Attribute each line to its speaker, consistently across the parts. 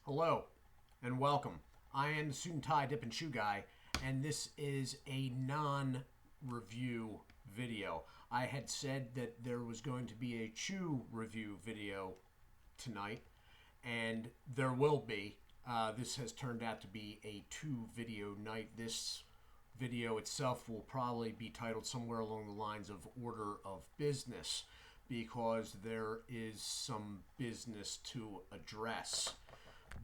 Speaker 1: Hello and welcome. I am the Suit&Tie Dip&ChewGuy, and this is a non-review video. I had said that there was going to be a chew review video tonight, and there will be. This has turned out to be a two-video night. This video itself will probably be titled somewhere along the lines of Order of Business, because there is some business to address.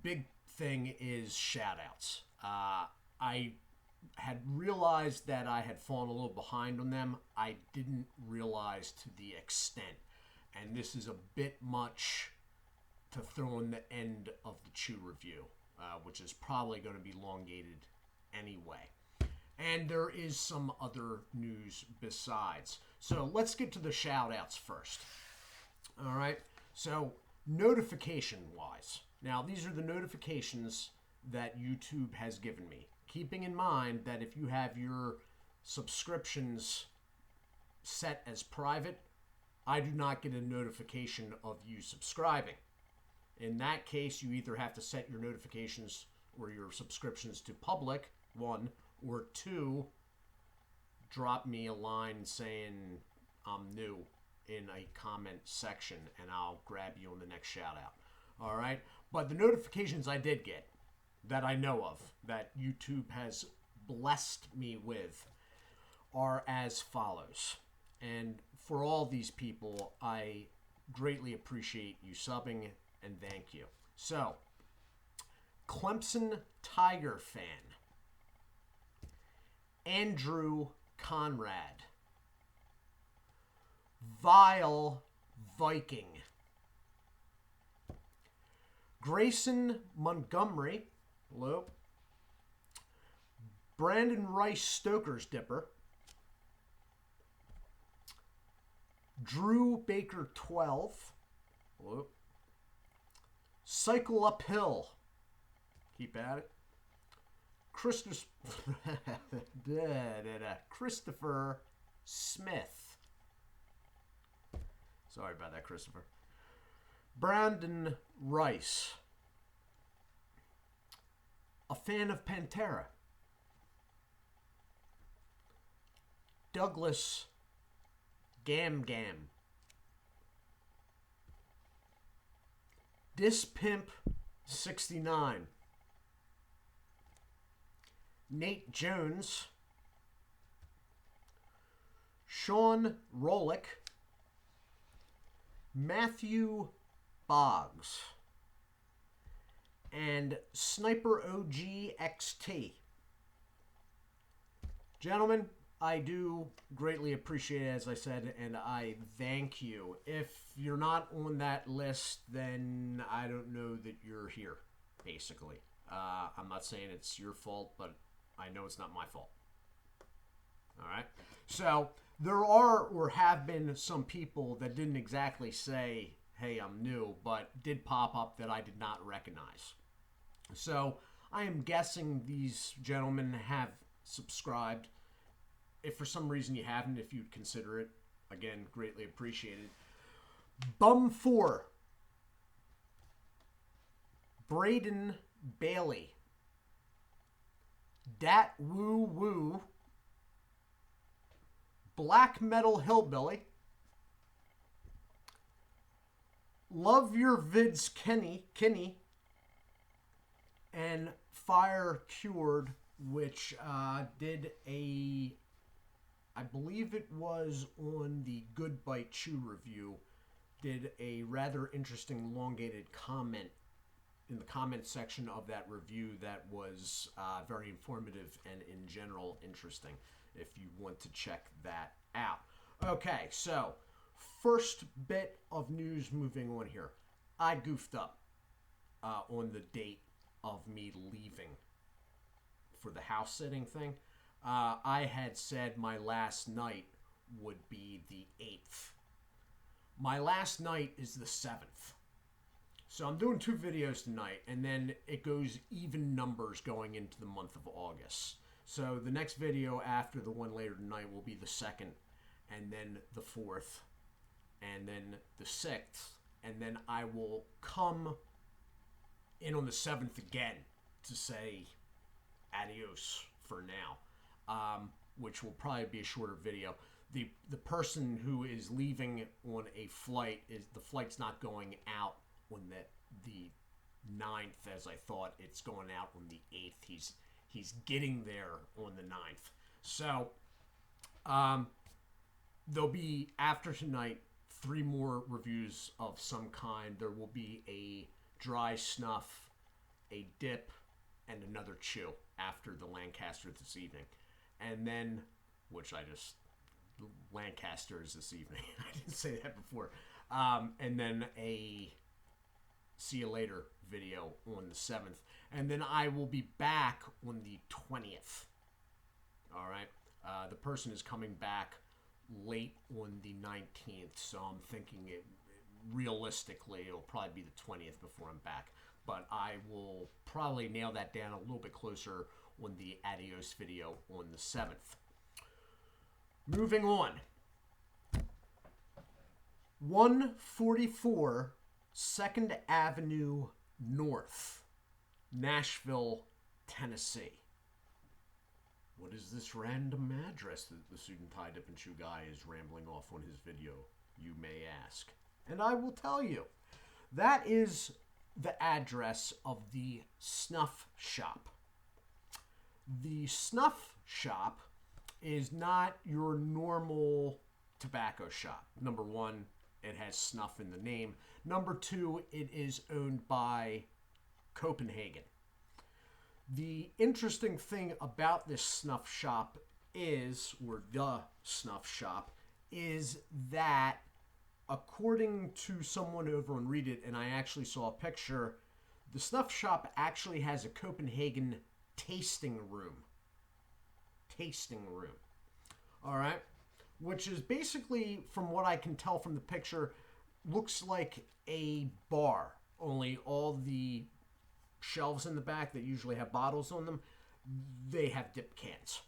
Speaker 1: Big thing is shoutouts. I had realized that I had fallen a little behind on them. I didn't realize to the extent, and this is a bit much to throw in the end of the chew review, which is probably going to be elongated anyway. And there is some other news besides. So let's get to the shoutouts first. All right. So notification wise. Now, these are the notifications that YouTube has given me. Keeping in mind that if you have your subscriptions set as private, I do not get a notification of you subscribing. In that case, you either have to set your notifications or your subscriptions to public, one, or two, drop me a line saying I'm new in a comment section and I'll grab you on the next shout out. All right. But the notifications I did get that I know of that YouTube has blessed me with are as follows. And for all these people, I greatly appreciate you subbing and thank you. So, Clemson Tiger fan, Andrew Conrad, Vile Viking, Grayson Montgomery, hello, Brandon Rice Stoker's Dipper, Drew Baker 12, hello, Cycle Uphill, keep at it, Christopher Smith, sorry about that, Christopher, Brandon Rice, a fan of Pantera, Douglas Gam Gam, Dispimp 69, Nate Jones, Sean Rolick, Matthew Boggs, and Sniper OG XT. Gentlemen, I do greatly appreciate it, as I said, and I thank you. If you're not on that list, then I don't know that you're here, basically. I'm not saying it's your fault, but I know it's not my fault. All right? So there are or have been some people that didn't exactly say, hey, I'm new, but did pop up that I did not recognize. So I am guessing these gentlemen have subscribed. If for some reason you haven't, if you'd consider it, again, greatly appreciated. Bum4, Braden Bailey, Dat Woo Woo, Black Metal Hillbilly, Love Your Vids Kenny, and Fire Cured, which did a, I believe it was on the Good Bite Chew review, did a rather interesting elongated comment in the comment section of that review that was very informative and in general interesting, if you want to check that out. Okay, so first bit of news moving on here. I goofed up on the date of me leaving for the house sitting thing. I had said my last night would be the 8th. My last night is the 7th. So I'm doing 2 videos tonight, and then it goes even numbers going into the month of August. So the next video after the one later tonight will be the 2nd, and then the 4th, and then the 6th, and then I will come in on the 7th again to say adios for now, which will probably be a shorter video. The person who is leaving on a flight, the flight's not going out on the 9th as I thought. It's going out on the 8th. He's getting there on the 9th. So there'll be, after tonight, 3 more reviews of some kind. There will be a dry snuff, a dip, and another chew after the Lancaster this evening. And then, Lancaster is this evening. I didn't say that before. And then a see you later video on the 7th. And then I will be back on the 20th. All right. The person is coming back late on the 19th. So I'm thinking realistically, it'll probably be the 20th before I'm back. But I will probably nail that down a little bit closer on the adios video on the 7th. Moving on. 144 2nd Avenue North, Nashville, Tennessee. What is this random address that the Suit&Tie Dip&ChewGuy is rambling off on his video, you may ask? And I will tell you. That is the address of the snuff shop. The snuff shop is not your normal tobacco shop. Number one, it has snuff in the name. Number two, it is owned by Copenhagen. The interesting thing about this snuff shop is, or the snuff shop, is that according to someone over on Read It, and I actually saw a picture, the snuff shop actually has a Copenhagen tasting room. All right? Which is basically, from what I can tell from the picture, looks like a bar. Only all the shelves in the back that usually have bottles on them, they have dip cans.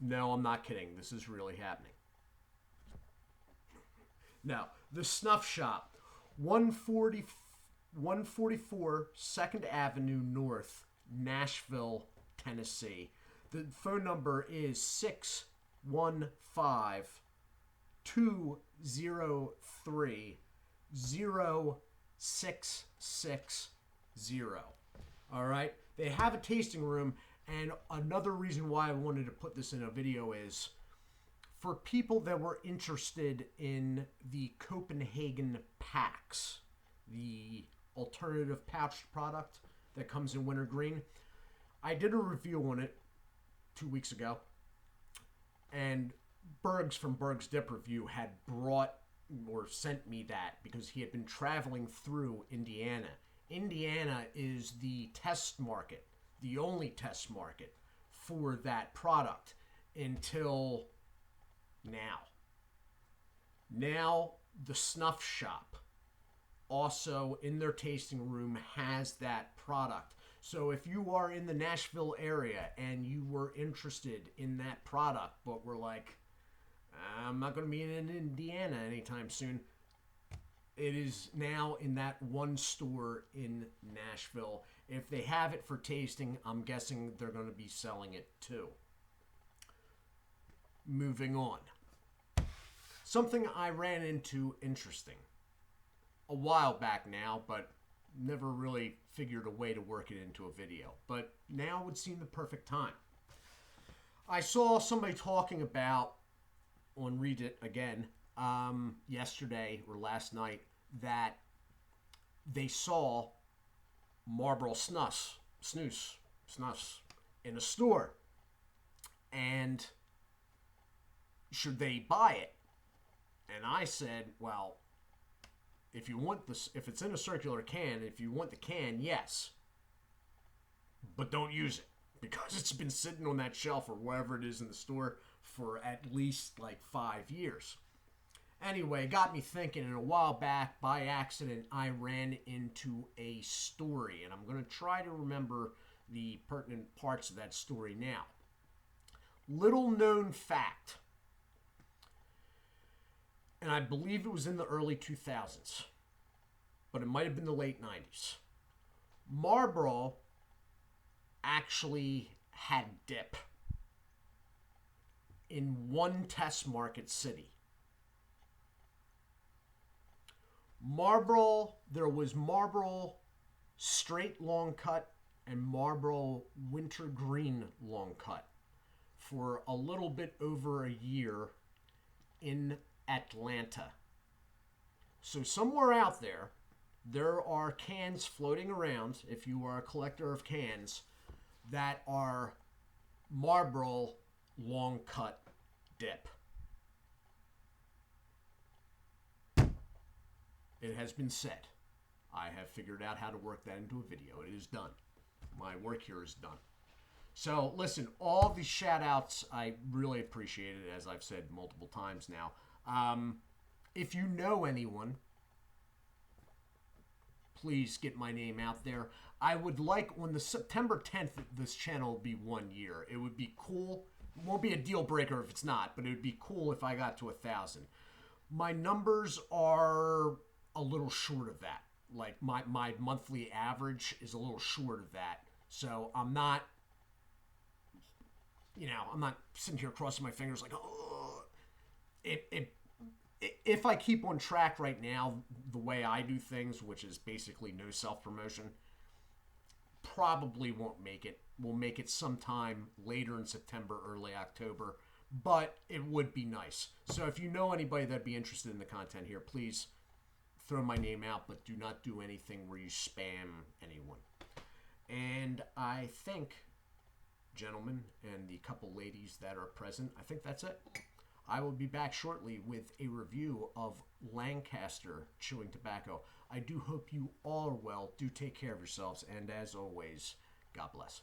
Speaker 1: No, I'm not kidding. This is really happening. Now, the snuff shop, 144 2nd Avenue North, Nashville, Tennessee. The phone number is 615-203-0660. All right? They have a tasting room, and another reason why I wanted to put this in a video is for people that were interested in the Copenhagen packs, the alternative pouched product that comes in wintergreen. I did a review on it 2 weeks ago, and Bergs from Bergs Dip Review had brought or sent me that because he had been traveling through Indiana. Indiana is the test market, the only test market for that product until now. Now the snuff shop also in their tasting room has that product. So if you are in the Nashville area and you were interested in that product, but were like, I'm not going to be in Indiana anytime soon, it is now in that one store in Nashville. If they have it for tasting, I'm guessing they're going to be selling it too. Moving on. Something I ran into interesting a while back now, but never really figured a way to work it into a video. But now would seem the perfect time. I saw somebody talking about, on Read It again, yesterday or last night, that they saw Marlboro Snus in a store. And should they buy it? And I said, well, if you want this, if it's in a circular can, if you want the can, yes. But don't use it because it's been sitting on that shelf or wherever it is in the store for at least like 5 years. Anyway, it got me thinking, and a while back, by accident, I ran into a story, and I'm going to try to remember the pertinent parts of that story now. Little known fact, and I believe it was in the early 2000s, but it might have been the late 90s. Marlboro actually had dip in one test market city. There was Marlboro straight long cut and Marlboro wintergreen long cut for a little bit over a year in Atlanta. So somewhere out there, there are cans floating around, if you are a collector of cans, that are Marlboro long cut dip. It has been said. I have figured out how to work that into a video. It is done. My work here is done. So listen, all these shout outs, I really appreciate it, as I've said multiple times now. If you know anyone, please get my name out there. I would like, when the September 10th, this channel will be 1 year. It would be cool. It won't be a deal breaker if it's not, but it would be cool if I got to 1,000. My numbers are a little short of that. Like my monthly average is a little short of that. So I'm not, I'm not sitting here crossing my fingers like, oh. If I keep on track right now, the way I do things, which is basically no self-promotion, probably won't make it. We'll make it sometime later in September, early October, but it would be nice. So if you know anybody that'd be interested in the content here, please throw my name out, but do not do anything where you spam anyone. And I think, gentlemen, and the couple ladies that are present, I think that's it. I will be back shortly with a review of Lancaster chewing tobacco. I do hope you all are well. Do take care of yourselves, and as always, God bless.